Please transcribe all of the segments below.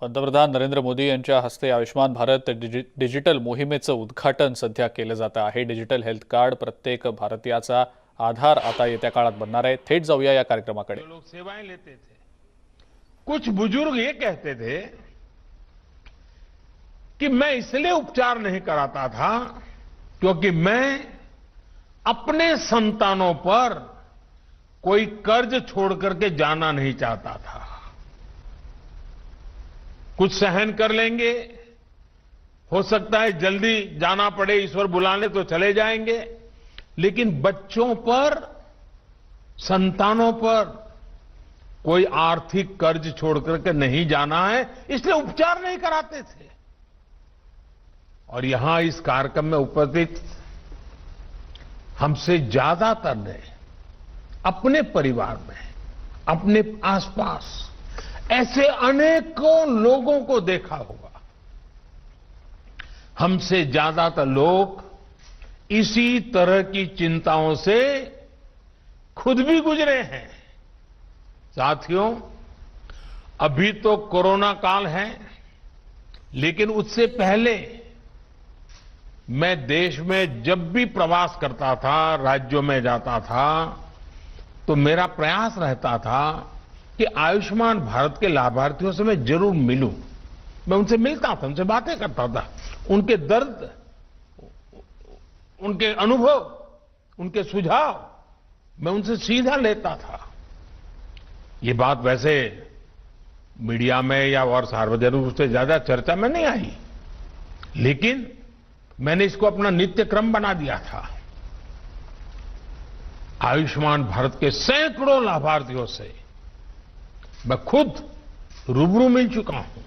पंतप्रधान नरेंद्र मोदी यांच्या हस्ते आयुष्मान भारत डिजिटल मोहिमेचं उद्घाटन सध्या केलं जातं आहे। डिजिटल हेल्थ कार्ड प्रत्येक भारतीयाचा आधार आता येत्या काळात बनणार आहे। थेट जाऊया या कार्यक्रमाकडे। लोग सेवाएं लेते थे। कुछ बुजुर्ग ये कहते थे कि मैं इसलिए उपचार नहीं कराता था क्योंकि मैं अपने संतानों पर कोई कर्ज छोड़ करके जाना नहीं चाहता था। कुछ सहन कर लेंगे, हो सकता है जल्दी जाना पड़े, ईश्वर बुलाने तो चले जाएंगे, लेकिन बच्चों पर, संतानों पर कोई आर्थिक कर्ज छोड़ करके नहीं जाना है, इसलिए उपचार नहीं कराते थे। और यहां इस कार्यक्रम में उपस्थित हमसे ज्यादातर ने अपने परिवार में, अपने आसपास ऐसे अनेकों लोगों को देखा होगा। हमसे ज्यादातर लोग इसी तरह की चिंताओं से खुद भी गुजरे हैं। साथियों, अभी तो कोरोना काल है, लेकिन उससे पहले मैं देश में जब भी प्रवास करता था, राज्यों में जाता था, तो मेरा प्रयास रहता था कि आयुष्मान भारत के लाभार्थियों से मैं जरूर मिलूं। मैं उनसे मिलता था, उनसे बातें करता था, उनके दर्द, उनके अनुभव, उनके सुझाव मैं उनसे सीधा लेता था। ये बात वैसे मीडिया में या और सार्वजनिक रूप से ज्यादा चर्चा में नहीं आई, लेकिन मैंने इसको अपना नित्य क्रम बना दिया था। आयुष्मान भारत के सैकड़ों लाभार्थियों से मैं खुद रूबरू मिल चुका हूं।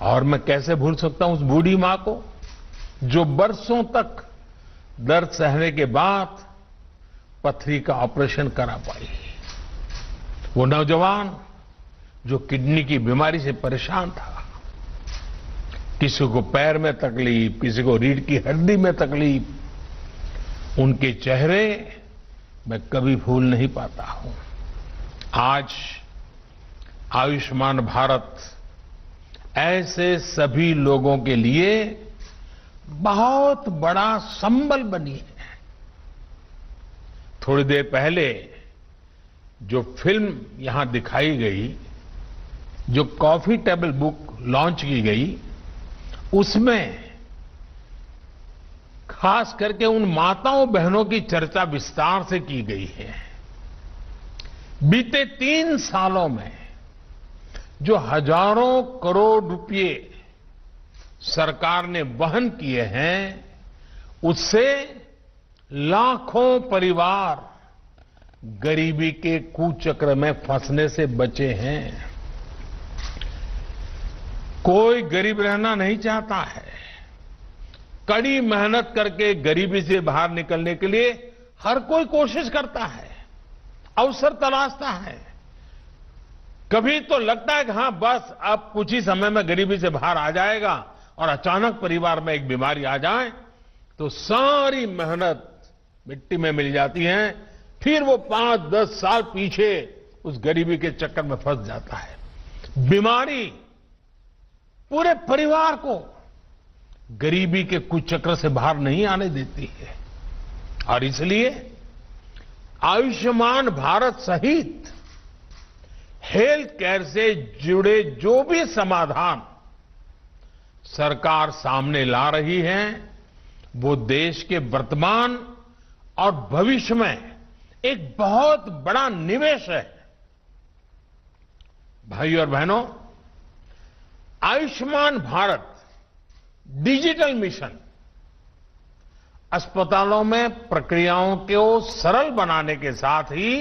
और मैं कैसे भूल सकता हूं उस बूढ़ी मां को जो बरसों तक दर्द सहने के बाद पथरी का ऑपरेशन करा पाई। वो नौजवान जो किडनी की बीमारी से परेशान था, किसी को पैर में तकलीफ, किसी को रीढ़ की हड्डी में तकलीफ, उनके चेहरे मैं कभी भूल नहीं पाता हूं। आज आयुष्मान भारत ऐसे सभी लोगों के लिए बहुत बड़ा संबल बनी है। थोड़ी देर पहले जो फिल्म यहां दिखाई गई, जो कॉफी टेबल बुक लॉन्च की गई, उसमें खास करके उन माताओं बहनों की चर्चा विस्तार से की गई है। बीते 3 सालों में जो हजारों करोड़ रुपए सरकार ने वहन किए हैं, उससे लाखों परिवार गरीबी के कुचक्र में फंसने से बचे हैं। कोई गरीब रहना नहीं चाहता है। कड़ी मेहनत करके गरीबी से बाहर निकलने के लिए हर कोई कोशिश करता है, अवसर तलाशता है। कभी तो लगता है कि हां बस अब कुछ ही समय में गरीबी से बाहर आ जाएगा, और अचानक परिवार में एक बीमारी आ जाए तो सारी मेहनत मिट्टी में मिल जाती है। फिर वो 5-10 साल पीछे उस गरीबी के चक्कर में फंस जाता है। बीमारी पूरे परिवार को गरीबी के कुचक्र से बाहर नहीं आने देती है। और इसलिए आयुष्मान भारत सहित हेल्थ केयर से जुड़े जो भी समाधान सरकार सामने ला रही है, वो देश के वर्तमान और भविष्य में एक बहुत बड़ा निवेश है। भाइयों और बहनों, आयुष्मान भारत डिजिटल मिशन अस्पतालों में प्रक्रियाओं को सरल बनाने के साथ ही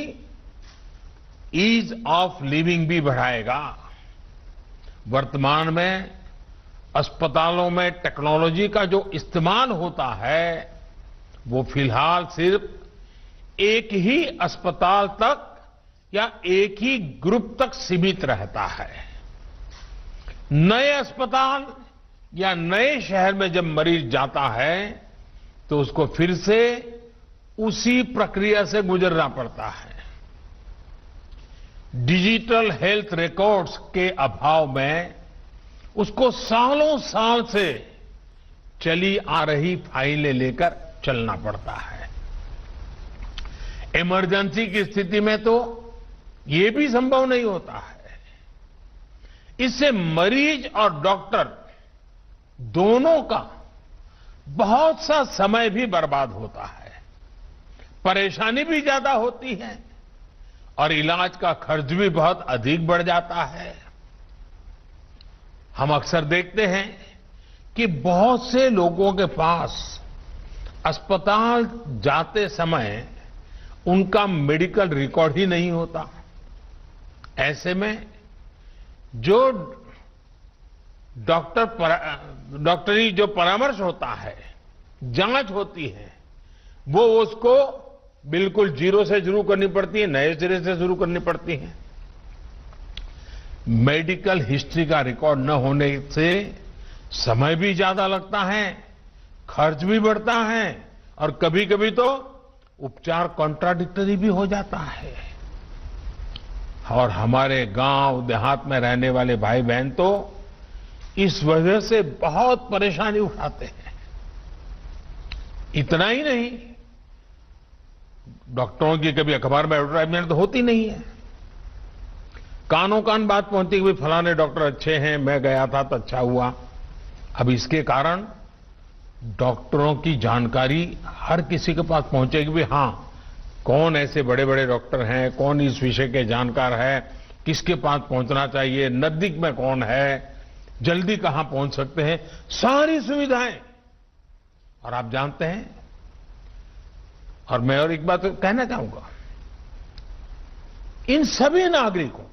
ईज ऑफ लिविंग भी बढ़ाएगा। वर्तमान में अस्पतालों में टेक्नोलॉजी का जो इस्तेमाल होता है, वो फिलहाल सिर्फ एक ही अस्पताल तक या एक ही ग्रुप तक सीमित रहता है। नए अस्पताल या नए शहर में जब मरीज जाता है तो उसको फिर से उसी प्रक्रिया से गुजरना पड़ता है। डिजिटल हेल्थ रिकॉर्ड्स के अभाव में उसको सालों साल से चली आ रही फाइलें लेकर चलना पड़ता है। इमरजेंसी की स्थिति में तो ये भी संभव नहीं होता है। इससे मरीज और डॉक्टर दोनों का बहुत सा समय भी बर्बाद होता है, परेशानी भी ज्यादा होती है और इलाज का खर्च भी बहुत अधिक बढ़ जाता है। हम अक्सर देखते हैं कि बहुत से लोगों के पास अस्पताल जाते समय उनका मेडिकल रिकॉर्ड ही नहीं होता। ऐसे में जो डॉक्टरी जो परामर्श होता है, जांच होती है, वो उसको बिल्कुल जीरो से शुरू करनी पड़ती है, नए सिरे से शुरू करनी पड़ती है। मेडिकल हिस्ट्री का रिकॉर्ड न होने से समय भी ज्यादा लगता है, खर्च भी बढ़ता है और कभी कभी तो उपचार कॉन्ट्राडिक्टरी भी हो जाता है। और हमारे गांव देहात में रहने वाले भाई बहन तो इस वजह से बहुत परेशानी उठाते हैं। इतना ही नहीं, डॉक्टरों की कभी अखबार में एडवर्टाइजमेंट तो होती नहीं है। कानों कान बात पहुंचती कि फलाने डॉक्टर अच्छे हैं, मैं गया था तो अच्छा हुआ। अब इसके कारण डॉक्टरों की जानकारी हर किसी के पास पहुंचेगी भी, हाँ कौन ऐसे बड़े बड़े डॉक्टर हैं, कौन इस विषय के जानकार है, किसके पास पहुंचना चाहिए, नजदीक में कौन है, जल्दी कहां पहुंच सकते हैं, सारी सुविधाएं। और आप जानते हैं, और मैं और एक बात कहना चाहूंगा, इन सभी नागरिकों को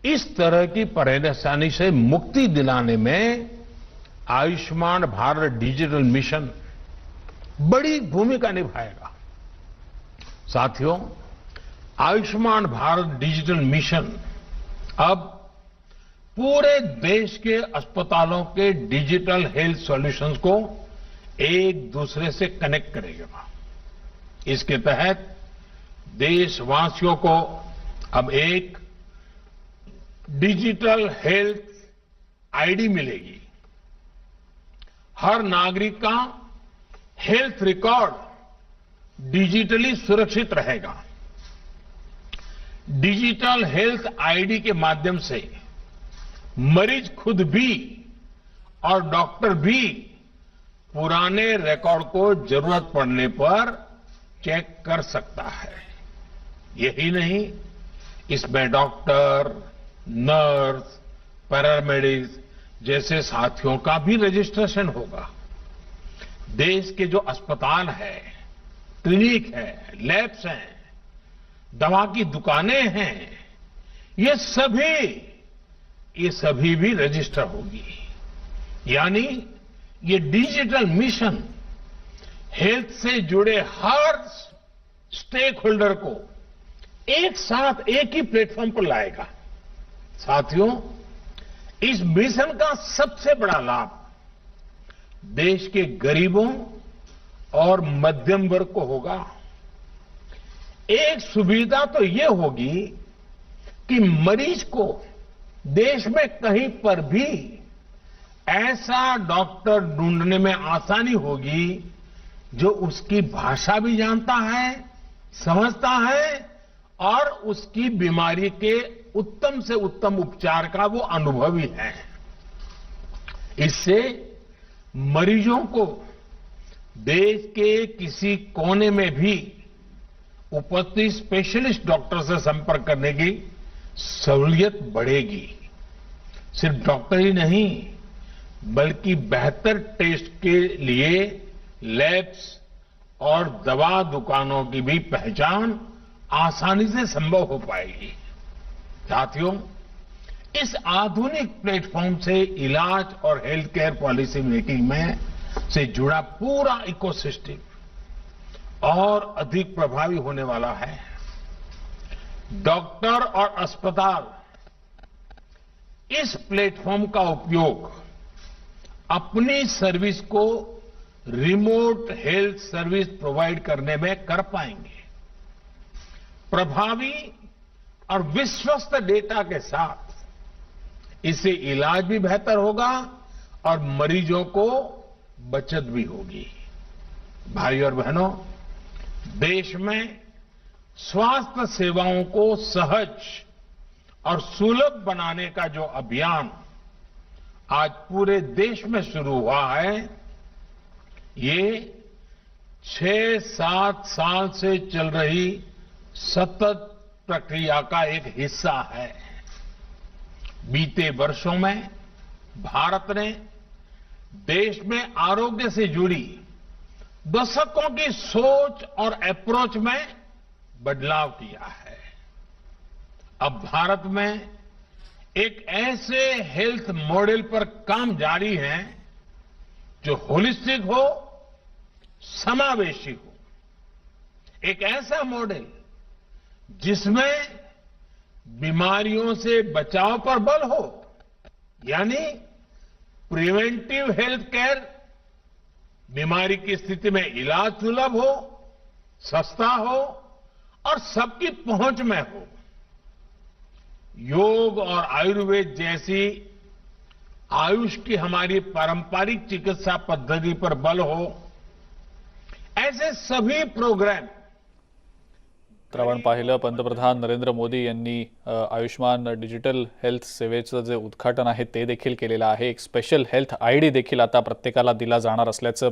इस तरह की परेशानी से मुक्ति दिलाने में आयुष्मान भारत डिजिटल मिशन बड़ी भूमिका निभाएगा। साथियों, आयुष्मान भारत डिजिटल मिशन अब पूरे देश के अस्पतालों के डिजिटल हेल्थ सॉल्यूशंस को एक दूसरे से कनेक्ट करेगा। इसके तहत देशवासियों को अब एक डिजिटल हेल्थ आईडी मिलेगी। हर नागरिक का हेल्थ रिकॉर्ड डिजिटली सुरक्षित रहेगा। डिजिटल हेल्थ आईडी के माध्यम से मरीज खुद भी और डॉक्टर भी पुराने रिकॉर्ड को जरूरत पड़ने पर चेक कर सकता है। यही नहीं, इसमें डॉक्टर, नर्स, पैरामेडिक्स जैसे साथियों का भी रजिस्ट्रेशन होगा। देश के जो अस्पताल है, क्लिनिक है, लैब्स हैं, दवा की दुकानें हैं, ये सभी भी रजिस्टर होगी। यानी ये डिजिटल मिशन हेल्थ से जुड़े हर स्टेक होल्डर को एक साथ एक ही प्लेटफॉर्म पर लाएगा। साथियों, इस मिशन का सबसे बड़ा लाभ देश के गरीबों और मध्यम वर्ग को होगा। एक सुविधा तो ये होगी कि मरीज को देश में कहीं पर भी ऐसा डॉक्टर ढूंढने में आसानी होगी जो उसकी भाषा भी जानता है, समझता है और उसकी बीमारी के उत्तम से उत्तम उपचार का वो अनुभवी है। इससे मरीजों को देश के किसी कोने में भी उपस्थित स्पेशलिस्ट डॉक्टर से संपर्क करने की सहूलियत बढ़ेगी। सिर्फ डॉक्टर ही नहीं, बल्कि बेहतर टेस्ट के लिए लैब्स और दवा दुकानों की भी पहचान आसानी से संभव हो पाएगी। साथियों, इस आधुनिक प्लेटफॉर्म से इलाज और हेल्थ केयर पॉलिसी मेकिंग में से जुड़ा पूरा इकोसिस्टम और अधिक प्रभावी होने वाला है। डॉक्टर और अस्पताल इस प्लेटफॉर्म का उपयोग अपनी सर्विस को रिमोट हेल्थ सर्विस प्रोवाइड करने में कर पाएंगे। प्रभावी और विश्वस्त डेटा के साथ इससे इलाज भी बेहतर होगा और मरीजों को बचत भी होगी। भाई और बहनों, देश में स्वास्थ्य सेवाओं को सहज और सुलभ बनाने का जो अभियान आज पूरे देश में शुरू हुआ है, ये 6-7 साल से चल रही सतत प्रक्रिया का एक हिस्सा है। बीते वर्षों में भारत ने देश में आरोग्य से जुड़ी दशकों की सोच और अप्रोच में बदलाव किया है। अब भारत में एक ऐसे हेल्थ मॉडल पर काम जारी है जो होलिस्टिक हो, समावेशी हो। एक ऐसा मॉडल जिसमें बीमारियों से बचाव पर बल हो, यानी प्रिवेंटिव हेल्थ केयर, बीमारी की स्थिति में इलाज सुलभ हो, सस्ता हो और सबकी पहुंच में हो। योग और आयुर्वेद जैसी आयुष की हमारी पारंपरिक चिकित्सा पद्धति पर बल हो, ऐसे सभी प्रोग्राम। तर आपण पाहिलं पंतप्रधान नरेंद्र मोदी यांनी आयुष्मान डिजिटल हेल्थ सेवेचं जे उद्घाटन आहे ते देखील केलेलं आहे। एक स्पेशल हेल्थ आयडी देखील आता प्रत्येकाला दिला जाणार असल्याचं